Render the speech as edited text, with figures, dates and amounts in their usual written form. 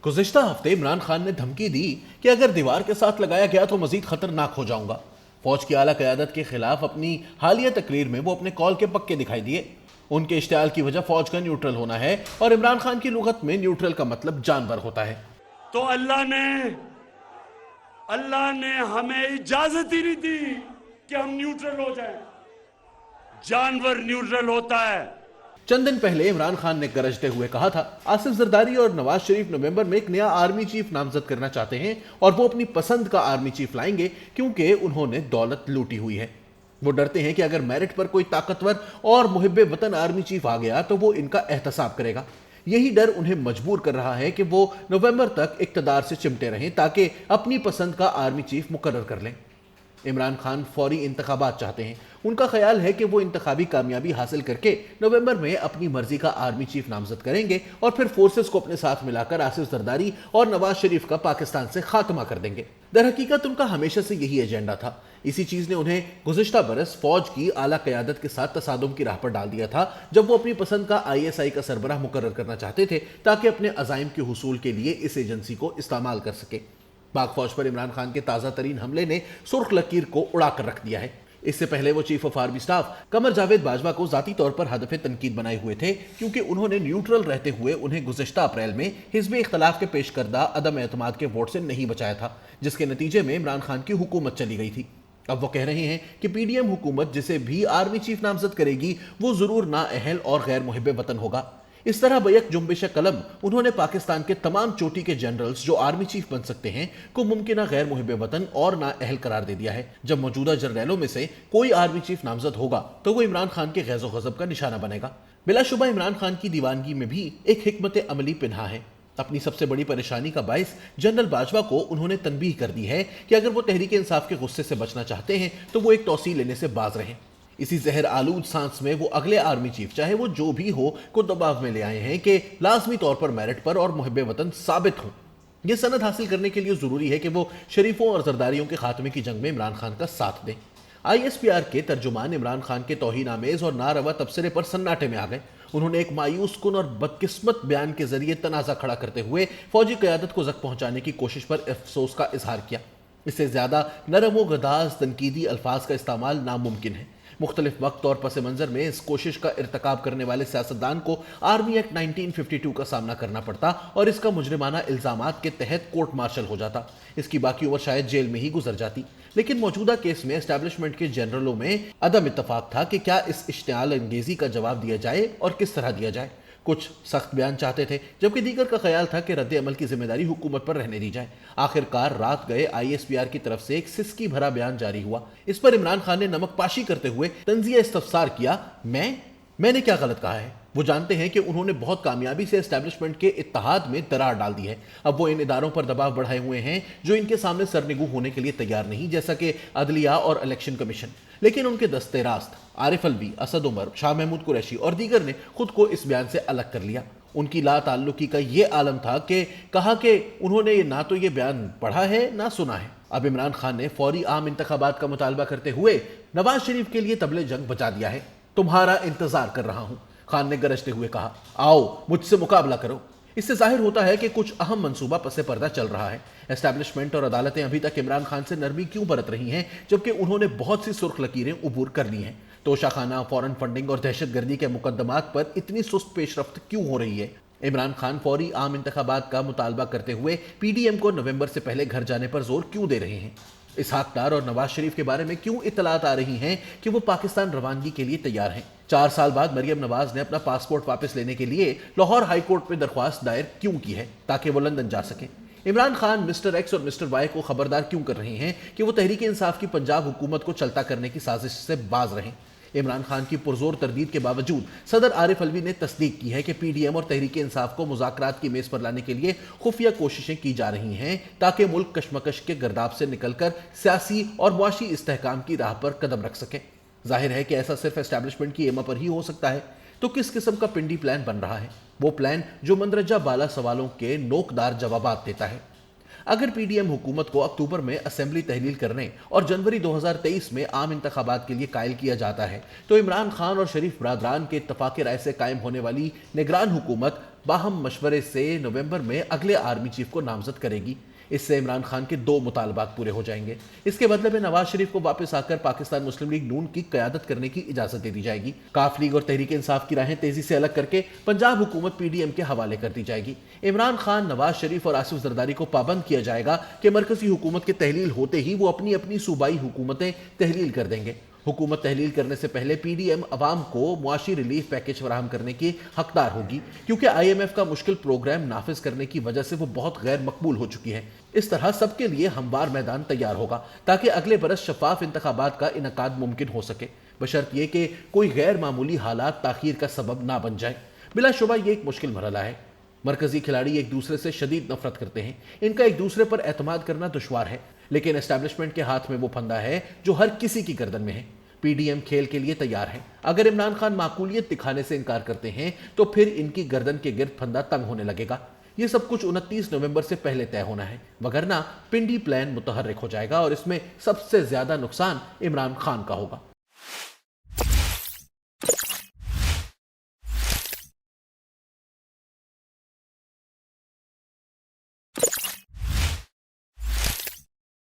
गुज़िश्ता हफ्ते इमरान खान ने धमकी दी कि अगर दीवार के साथ लगाया गया तो मजीद खतरनाक हो जाऊंगा। फौज की आला क़यादत के खिलाफ अपनी हालिया तकरीर में वो अपने कॉल के पक्के दिखाई दिए। उनके इश्तियाल की वजह फौज का न्यूट्रल होना है और इमरान खान की लुगत में न्यूट्रल का मतलब जानवर होता है। तो अल्लाह ने हमें इजाजत ही नहीं दी कि हम न्यूट्रल हो जाएं। जानवर न्यूट्रल होता है। चंद दिन पहले इमरान खान ने गरजते हुए कहा था, आसिफ जरदारी और नवाज शरीफ नवंबर में एक नया आर्मी चीफ नामजद करना चाहते हैं और वो अपनी पसंद का आर्मी चीफ लाएंगे क्योंकि उन्होंने दौलत लूटी हुई है। वो डरते हैं कि अगर मेरिट पर कोई ताकतवर और मुहिब्बे वतन आर्मी चीफ आ गया तो वो इनका एहतसाब करेगा। यही डर उन्हें मजबूर कर रहा है कि वो नवंबर तक इक्तदार से चिमटे रहें ताकि अपनी पसंद का आर्मी चीफ मुकर्रर कर लें। इमरान खान फौरी इंतखाबात चाहते हैं। उनका ख्याल है कि वो इंतखाबी कामयाबी हासिल करके नवंबर में अपनी मर्जी का आर्मी चीफ नामजद करेंगे और फिर फोर्सेस को अपने साथ मिलाकर आसिफ जरदारी और नवाज शरीफ का पाकिस्तान से खात्मा कर देंगे। दरहकीकत उनका हमेशा से यही एजेंडा था। इसी चीज ने उन्हें गुज़िश्ता बरस फौज की आला क़यादत के साथ तसादुम की राह पर डाल दिया था, जब वो अपनी पसंद का ISI का सरबराह मुकर्रर करना चाहते थे ताकि अपने अज़ाइम के हुसूल के लिए इस एजेंसी को इस्तेमाल कर सके। पाक फौज पर इमरान खान के ताज़ा तरीन हमले ने सुर्ख लकीर को उड़ा कर रख दिया है। इससे पहले वो chief of army staff Qamar Javed Bajwa को जाती तौर पर हदफ तनकीद बनाए हुए थे क्योंकि उन्होंने न्यूट्रल रहते हुए उन्हें गुज़िश्ता अप्रैल में हिज़्ब इख्तलाफ के पेश करदा अदम एतमाद के वोट से नहीं बचाया था, जिसके नतीजे में इमरान खान की हुकूमत चली गई थी। अब वो कह रहे हैं कि PDM हुकूमत जिसे भी आर्मी चीफ नामजद करेगी वो जरूर नाअहल और गैर मुहिब्बे वतन होगा। इस तरह बैक जुम्बिश कलम उन्होंने पाकिस्तान के तमाम चोटी के जनरल्स जो आर्मी चीफ बन सकते हैं को मुमकिन गैर मुहिब्बे वतन और नाअहल करार दे दिया है। जब मौजूदा जर्नैलों में से कोई आर्मी चीफ नामजद होगा तो वो इमरान खान के गैज़ो गज़ब का निशाना बनेगा। बिलाशुबा इमरान खान की दीवानगी में भी एक हिकमत अमली पिन्हा है। अपनी सबसे बड़ी परेशानी का बायस जनरल बाजवा को उन्होंने तनबीह कर दी है कि अगर वो तहरीक इंसाफ के गुस्से से बचना चाहते हैं तो वो एक तौसी लेने से बाज रहें। इसी जहर आलूद सांस में वो अगले आर्मी चीफ चाहे वो जो भी हो को दबाव में ले आए हैं कि लाजमी तौर पर मेरिट पर और मुहिब्बे वतन साबित हों। यह सनद हासिल करने के लिए जरूरी है कि वो शरीफों और जरदारियों के खात्मे की जंग में इमरान खान का साथ दें। ISPR के तर्जुमान इमरान खान के तौहीन आमेज और नारवा तबसरे पर सन्नाटे में आ गए। उन्होंने एक मायूस कुन और बदकिस्मत बयान के जरिए तनाज़ा खड़ा करते हुए फौजी क़यादत को ज़ख्म पहुंचाने की कोशिश पर अफसोस का इजहार किया। इससे ज्यादा नरम व गदाज तनकीदी अल्फाज का इस्तेमाल नामुमकिन है। मुख्तलिफ वक्त और पस मंज़र में इस कोशिश का इर्तकाब करने वाले सियासतदान को आर्मी एक्ट 1952 का सामना करना पड़ता और इसका मुजरिमाना इल्ज़ामात के तहत कोर्ट मार्शल हो जाता। इसकी बाकी उम्र शायद जेल में ही गुजर जाती। लेकिन मौजूदा केस में एस्टैब्लिशमेंट के जनरलों में अदम इत्तफाक था कि क्या इस इश्तियाल अंगेजी का जवाब दिया जाए और किस तरह दिया जाए। कुछ सख्त बयान चाहते थे जबकि दीगर का ख्याल था कि रद्द अमल की जिम्मेदारी हुकूमत पर रहने दी जाए। आखिरकार रात गए ISPR की तरफ से एक सिसकी भरा बयान जारी हुआ। इस पर इमरान खान ने नमक पाशी करते हुए तंजिया इस्तफसार किया, मैंने क्या गलत कहा है। वो जानते हैं कि उन्होंने बहुत कामयाबी से एस्टैब्लिशमेंट के इत्तेहाद में दरार डाल दी है। अब वो इन इदारों पर दबाव बढ़ाए हुए हैं जो इनके सामने सरनिगू होने के लिए तैयार नहीं, जैसा कि अदलिया और इलेक्शन कमीशन। लेकिन उनके दस्ते रास्त आरिफ अलवी, असद उमर, शाह महमूद कुरैशी और दीगर ने खुद को इस बयान से अलग कर लिया। उनकी ला ताल्लुकी का ये आलम था कि कहा कि उन्होंने ना तो ये बयान पढ़ा है ना सुना है। अब इमरान खान ने फौरी आम इंतखाबात का मुतालबा करते हुए नवाज शरीफ के लिए तबले जंग बजा दिया है। तुम्हारा इंतजार कर रहा हूं, खान ने गरजते हुए कहा। आओ मुझसे मुकाबला करो। इससे जाहिर होता है कि कुछ अहम मंसूबा पसे पर्दा चल रहा है। एस्टैब्लिशमेंट और अदालतें अभी तक इमरान खान से नरमी क्यों बरत रही हैं जबकि उन्होंने बहुत सी सुर्ख लकीरें उबूर कर ली हैं। तोशाखाना, फौरन फंडिंग और दहशतगर्दी के मुकदमात पर इतनी सुस्त पेशरफ्त क्यों हो रही है। इमरान खान फौरी आम इंतखाबात का मुतालबा करते हुए PDM को नवंबर से पहले घर जाने पर जोर क्यों दे रहे हैं। इसहाक डार और नवाज शरीफ के बारे में क्यों इतलात आ रही हैं कि वो पाकिस्तान रवानगी के लिए तैयार हैं। 4 साल बाद मरियम नवाज ने अपना पासपोर्ट वापस लेने के लिए लाहौर हाई कोर्ट में दरख्वास्त दायर क्यों की है ताकि वो लंदन जा सकें। इमरान खान मिस्टर X और मिस्टर Y को खबरदार क्यों कर रहे हैं कि वो तहरीक इंसाफ की पंजाब हुकूमत को चलता करने की साजिश से बाज रहें। इमरान खान की पुरजोर तरदीद के बावजूद सदर आरिफ अलवी ने तस्दीक की है कि PDM और तहरीक इंसाफ को मुज़ाकरात की मेज़ पर लाने के लिए खुफिया कोशिशें की जा रही हैं ताकि मुल्क कशमकश के गर्दाब से निकलकर सियासी और मुआशी इस्तेहकाम की राह पर कदम रख सके। जाहिर है कि ऐसा सिर्फ एस्टैब्लिशमेंट की एमा पर ही हो सकता है। तो किस किस्म का पिंडी प्लान बन रहा है? वो प्लान जो मंदरजा बाला सवालों के नोकदार जवाबात देता है। अगर PDM हुकूमत को अक्टूबर में असेंबली तहलील करने और जनवरी 2023 में आम इंतखाबात के लिए कायल किया जाता है तो इमरान खान और शरीफ बरादरान के इत्तफाक राय से कायम होने वाली निगरान हुकूमत बाहम मशवरे से नवंबर में अगले आर्मी चीफ को नामजद करेगी। इससे इमरान खान के 2 मुतालबात पूरे हो जाएंगे। इसके बदले में नवाज शरीफ को वापस आकर पाकिस्तान मुस्लिम लीग नून की क़यादत करने की इजाजत दे दी जाएगी। काफ लीग और तहरीक इंसाफ की राहें तेजी से अलग करके पंजाब हुकूमत पीडीएम के हवाले कर दी जाएगी। इमरान खान, नवाज शरीफ और आसिफ जरदारी को पाबंद किया जाएगा कि मरकजी हुकूमत के तहलील होते ही वो अपनी अपनी सूबाई हुकूमतें तहलील कर देंगे। हुकूमत तहलील करने से पहले पीडीएम अवाम को मुआशी रिलीफ पैकेज फराहम करने की हकदार होगी, क्योंकि IMF का मुश्किल प्रोग्राम नाफिज करने की वजह से वो बहुत गैर मकबूल हो चुकी है। इस तरह सबके लिए हमवार मैदान तैयार होगा ताकि अगले बरस शफाफ इंतखाबात का इनकाद मुमकिन हो सके, बशर्त ये कि कोई गैर मामूली हालात ताखीर का सबब ना बन जाए। बिलाशुबा ये एक मुश्किल मरहला है। मरकजी खिलाड़ी एक दूसरे से शदीद नफरत करते हैं, इनका एक दूसरे पर एतमाद करना दुश्वार है, लेकिन एस्टैब्लिशमेंट के हाथ में वो फंदा है जो हर किसी की गर्दन में है। पीडीएम खेल के लिए तैयार है। अगर इमरान खान माकूलियत दिखाने से इनकार करते हैं तो फिर इनकी गर्दन के गिर्द फंदा तंग होने लगेगा। ये सब कुछ 29 नवंबर से पहले तय होना है, वगरना पिंडी प्लान मुतहर्रिक हो जाएगा और इसमें सबसे ज्यादा नुकसान इमरान खान का होगा।